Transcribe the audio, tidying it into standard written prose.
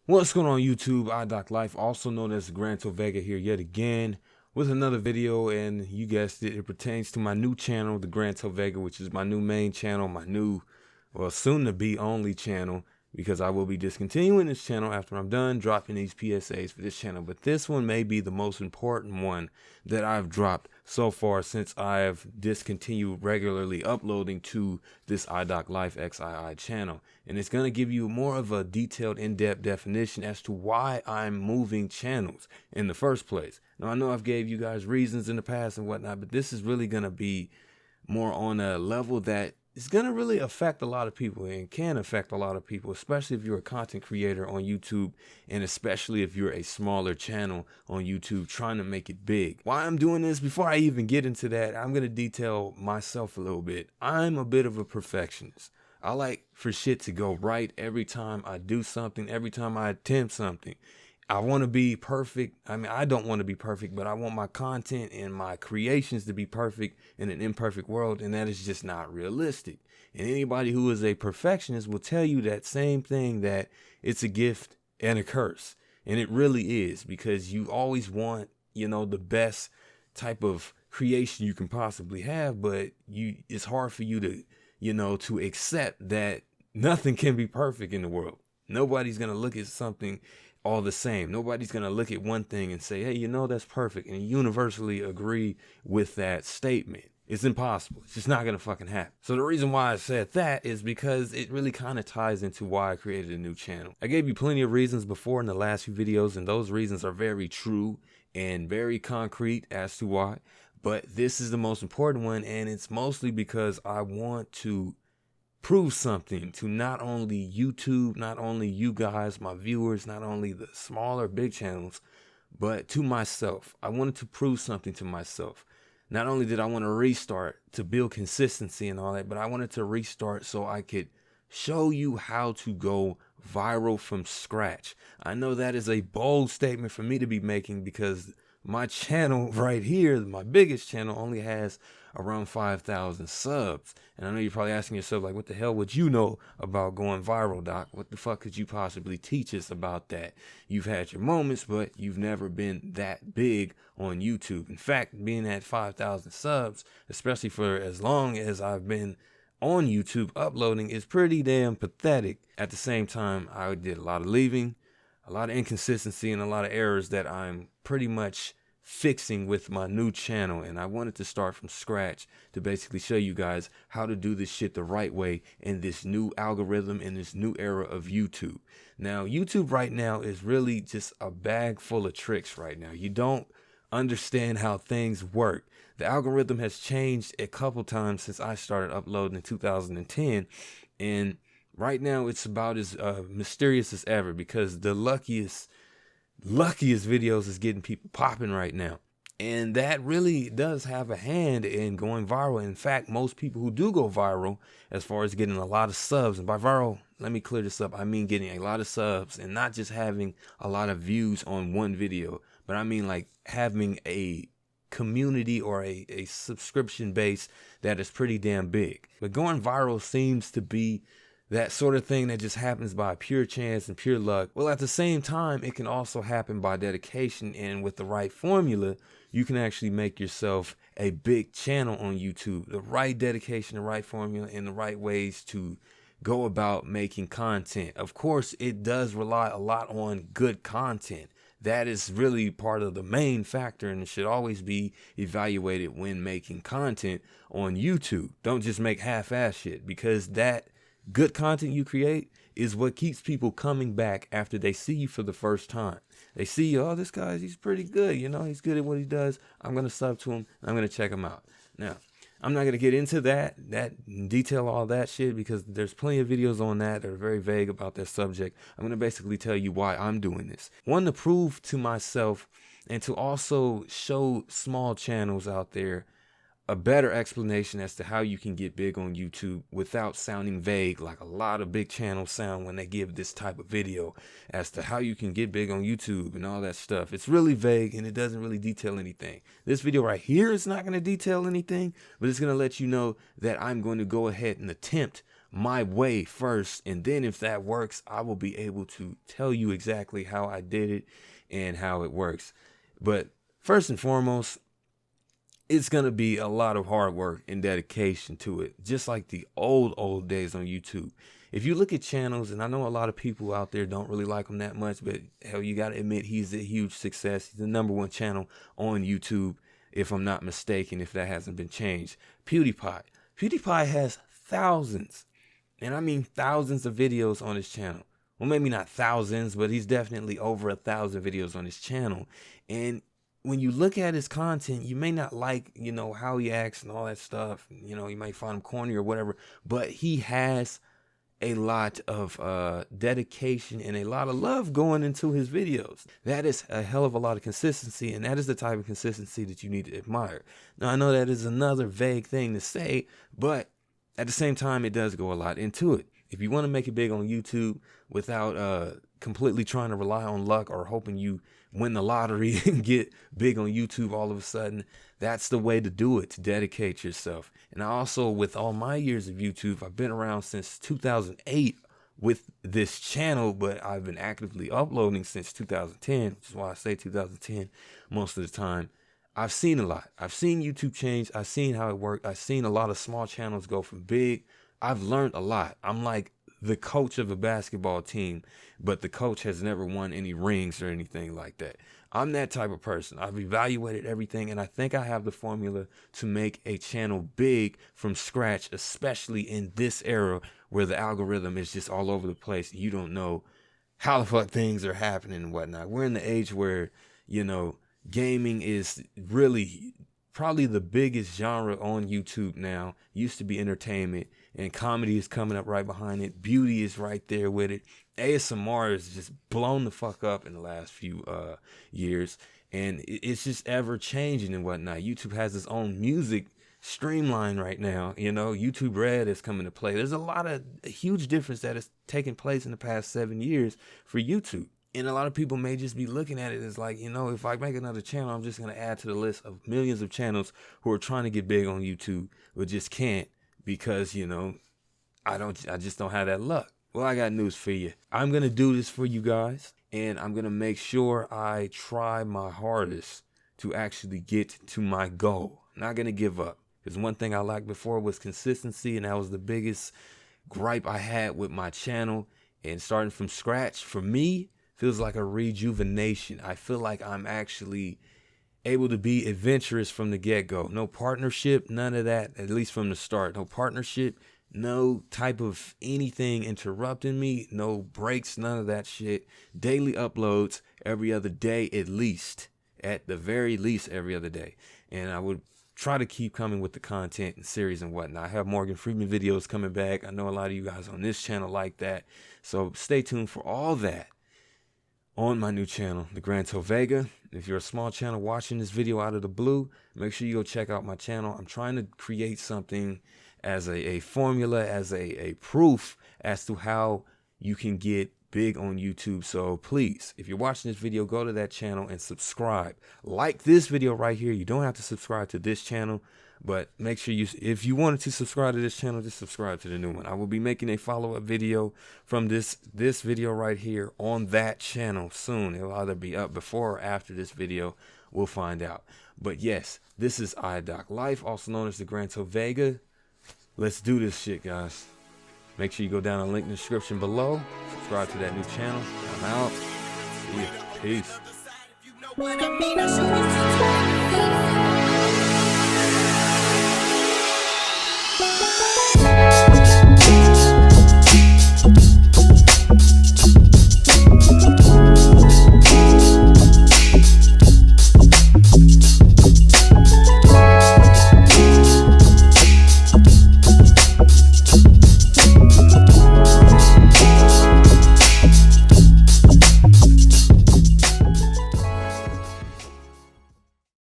What's going on YouTube? iDoc Life, also known as Granto Vega, here yet again with another video, and you guessed it, it pertains to my new channel, the Granto Vega, which is my new main channel, my new, well, soon to be only channel, because I will be discontinuing this channel after I'm done dropping these PSAs for this channel. But this one may be the most important one that I've dropped so far since I've discontinued regularly uploading to this iDoc Life XII channel. And it's going to give you more of a detailed, in-depth definition as to why I'm moving channels in the first place. Now, I know I've gave you guys reasons in the past and whatnot, but this is really going to be more on a level that it's going to really affect a lot of people and can affect a lot of people, especially if you're a content creator on YouTube, and especially if you're a smaller channel on YouTube trying to make it big. Why I'm doing this, before I even get into that, I'm going to detail myself a little bit. I'm a bit of a perfectionist. I like for shit to go right every time I do something, every time I attempt something. I want to be perfect. I mean, I don't want to be perfect, but I want my content and my creations to be perfect in an imperfect world, and that is just not realistic. And anybody who is a perfectionist will tell you that same thing, that it's a gift and a curse. And it really is, because you always want, the best type of creation you can possibly have, but it's hard for you to, to accept that nothing can be perfect in the world. Nobody's going to look at something all the same. Nobody's going to look at one thing and say, hey, that's perfect, and universally agree with that statement. It's impossible. It's just not going to fucking happen. So the reason why I said that is because it really kind of ties into why I created a new channel. I gave you plenty of reasons before in the last few videos, and those reasons are very true and very concrete as to why. But this is the most important one, and it's mostly because I want to prove something to not only YouTube, not only you guys, my viewers, not only the smaller big channels, but to myself. I wanted to prove something to myself. Not only did I want to restart to build consistency and all that, but I wanted to restart so I could show you how to go viral from scratch. I know that is a bold statement for me to be making, because my channel right here, my biggest channel, only has around 5,000 subs. And I know you're probably asking yourself, like, what the hell would you know about going viral, Doc? What the fuck could you possibly teach us about that? You've had your moments, but you've never been that big on YouTube. In fact, being at 5,000 subs, especially for as long as I've been on YouTube uploading, is pretty damn pathetic. At the same time, I did a lot of leaving, a lot of inconsistency, and a lot of errors that I'm pretty much fixing with my new channel. And I wanted to start from scratch to basically show you guys how to do this shit the right way in this new algorithm, in this new era of YouTube. Now, YouTube right now is really just a bag full of tricks right now. You don't understand how things work. The algorithm has changed a couple times since I started uploading in 2010, and right now it's about as mysterious as ever, because the luckiest videos is getting people popping right now. And that really does have a hand in going viral. In fact, most people who do go viral, as far as getting a lot of subs, and by viral, let me clear this up, I mean getting a lot of subs and not just having a lot of views on one video, but I mean like having a community or a subscription base that is pretty damn big. But going viral seems to be that sort of thing that just happens by pure chance and pure luck. Well, at the same time, it can also happen by dedication, and with the right formula, you can actually make yourself a big channel on YouTube. The right dedication, the right formula, and the right ways to go about making content. Of course, it does rely a lot on good content. That is really part of the main factor, and it should always be evaluated when making content on YouTube. Don't just make half-ass shit, because that good content you create is what keeps people coming back after they see you for the first time. They see, oh, this guy, he's pretty good. He's good at what he does. I'm going to sub to him. I'm going to check him out. Now, I'm not going to get into that detail, all that shit, because there's plenty of videos on that are very vague about that subject. I'm going to basically tell you why I'm doing this. One, to prove to myself, and to also show small channels out there a better explanation as to how you can get big on YouTube without sounding vague like a lot of big channels sound when they give this type of video as to how you can get big on YouTube and all that stuff. It's really vague, and it doesn't really detail anything. This video right here is not going to detail anything, but it's going to let you know that I'm going to go ahead and attempt my way first, and then if that works, I will be able to tell you exactly how I did it and how it works. But first and foremost, it's going to be a lot of hard work and dedication to it, just like the old days on YouTube. If you look at channels, and I know a lot of people out there don't really like him that much, but hell, you got to admit he's a huge success. He's the #1 channel on YouTube, if I'm not mistaken, if that hasn't been changed. PewDiePie. PewDiePie has thousands, and I mean thousands of videos on his channel. Well, maybe not thousands, but he's definitely over 1,000 videos on his channel. And when you look at his content, you may not like, how he acts and all that stuff. You might find him corny or whatever, but he has a lot of dedication and a lot of love going into his videos. That is a hell of a lot of consistency, and that is the type of consistency that you need to admire. Now, I know that is another vague thing to say, but at the same time, it does go a lot into it. If you want to make it big on YouTube without completely trying to rely on luck or hoping you win the lottery and get big on YouTube all of a sudden, that's the way to do it, to dedicate yourself. And I also, with all my years of YouTube, I've been around since 2008 with this channel, but I've been actively uploading since 2010, which is why I say 2010 most of the time. I've seen a lot. I've seen YouTube change. I've seen how it worked. I've seen a lot of small channels go from big. I've learned a lot. I'm like the coach of a basketball team, but the coach has never won any rings or anything like that. I'm that type of person. I've evaluated everything, and I think I have the formula to make a channel big from scratch, especially in this era where the algorithm is just all over the place. You don't know how the fuck things are happening and whatnot. We're in the age where, gaming is really probably the biggest genre on YouTube now. Used to be entertainment, and comedy is coming up right behind it. Beauty is right there with it. ASMR is just blown the fuck up in the last few years, and it's just ever changing and whatnot. YouTube has its own music streamline right now. YouTube Red is coming to play. There's a huge difference that has taken place in the past 7 years for YouTube. And a lot of people may just be looking at it as like, if I make another channel, I'm just going to add to the list of millions of channels who are trying to get big on YouTube, but just can't because, I just don't have that luck. Well, I got news for you. I'm going to do this for you guys, and I'm going to make sure I try my hardest to actually get to my goal. I'm not going to give up, because one thing I lacked before was consistency, and that was the biggest gripe I had with my channel. And starting from scratch, for me, feels like a rejuvenation. I feel like I'm actually able to be adventurous from the get-go. No partnership, none of that, at least from the start. No partnership, no type of anything interrupting me, no breaks, none of that shit. Daily uploads every other day at least. At the very least every other day. And I would try to keep coming with the content and series and whatnot. I have Morgan Freeman videos coming back. I know a lot of you guys on this channel like that. So stay tuned for all that on my new channel, The Granto Vega. If you're a small channel watching this video out of the blue, make sure you go check out my channel. I'm trying to create something as a formula, as a proof as to how you can get big on YouTube. So please, if you're watching this video, go to that channel and subscribe. Like this video right here. You don't have to subscribe to this channel, but make sure if you wanted to subscribe to this channel, just subscribe to the new one. I will be making a follow-up video from this video right here on that channel soon. It'll either be up before or after this video. We'll find out. But yes, this is iDoc Life, also known as the Granto Vega. Let's do this shit, guys. Make sure you go down the link in the description below. Subscribe to that new channel. I'm out. See ya. Peace.